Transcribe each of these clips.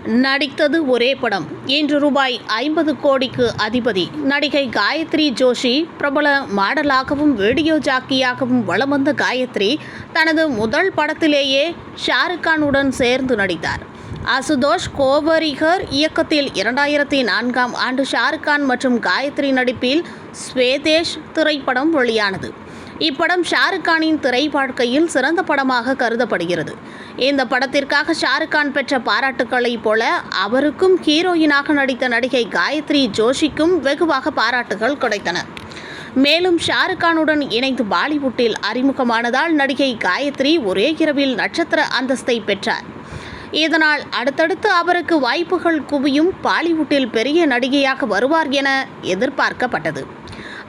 நடித்தது ஒரே படம். இன்று ரூபாய் 50 கோடிக்கு அதிபதி. நடிகை காயத்ரி ஜோஷி பிரபல மாடலாகவும் வீடியோ ஜாக்கியாகவும் வலம் வந்த காயத்ரி தனது முதல் படத்திலேயே ஷாருக் கானுடன் சேர்ந்து நடித்தார். அசுதோஷ் கோவரிகர் இயக்கத்தில் 2004ஆம் ஆண்டு ஷாருக் கான் மற்றும் காயத்ரி நடிப்பில் ஸ்வேதேஷ் திரைப்படம் வெளியானது. இப்படம் ஷாருக் கானின் திரை வாழ்க்கையில் சிறந்த படமாக கருதப்படுகிறது. இந்த படத்திற்காக ஷாருக் கான் பெற்ற பாராட்டுக்களைப் போல அவருக்கும் ஹீரோயினாக நடித்த நடிகை காயத்ரி ஜோஷிக்கும் வெகுவாக பாராட்டுகள் கிடைத்தன. மேலும் ஷாருக் கானுடன் இணைந்து பாலிவுட்டில் அறிமுகமானதால் நடிகை காயத்ரி ஒரே இரவில் நட்சத்திர அந்தஸ்தை பெற்றார். இதனால் அடுத்தடுத்து அவருக்கு வாய்ப்புகள் குவியும், பாலிவுட்டில் பெரிய நடிகையாக வருவார் என எதிர்பார்க்கப்பட்டது.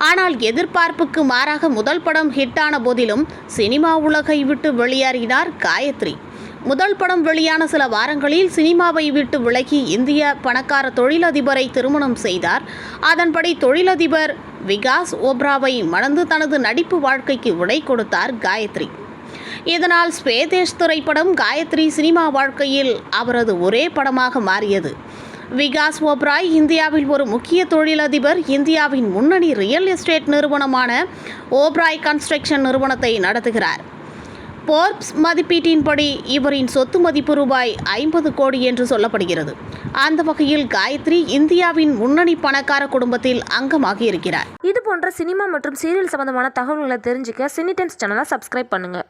ஆனால் எதிர்பார்ப்புக்கு மாறாக முதல் படம் ஹிட்டான போதிலும் சினிமா உலகை விட்டு வெளியேறினார் காயத்ரி. முதல் படம் வெளியான சில வாரங்களில் சினிமாவை விட்டு விலகி இந்திய பணக்கார தொழிலதிபரை திருமணம் செய்தார். அதன்படி தொழிலதிபர் விகாஸ் ஓப்ராவை மணந்து தனது நடிப்பு வாழ்க்கைக்கு விடை கொடுத்தார் காயத்ரி. இதனால் ஸ்வேதேஷ் திரைப்படம் காயத்ரி சினிமா வாழ்க்கையில் அவரது ஒரே படமாக மாறியது. விகாஸ் ஓப்ராய் இந்தியாவில் ஒரு முக்கிய தொழிலதிபர். இந்தியாவின் முன்னணி ரியல் எஸ்டேட் நிறுவனமான ஓப்ராய் கன்ஸ்ட்ரக்ஷன் நிறுவனத்தை நடத்துகிறார். போர்ப்ஸ் மதிப்பீட்டின்படி இவரின் சொத்து மதிப்பு ரூபாய் 50 கோடி என்று சொல்லப்படுகிறது. அந்த வகையில் காயத்ரி இந்தியாவின் முன்னணி பணக்கார குடும்பத்தில் அங்கமாக இருக்கிறார். இது போன்ற சினிமா மற்றும் சீரியல் சம்பந்தமான தகவல்களை தெரிஞ்சுக்க சினி டைம்ஸ் சேனலை சப்ஸ்கிரைப் பண்ணுங்க.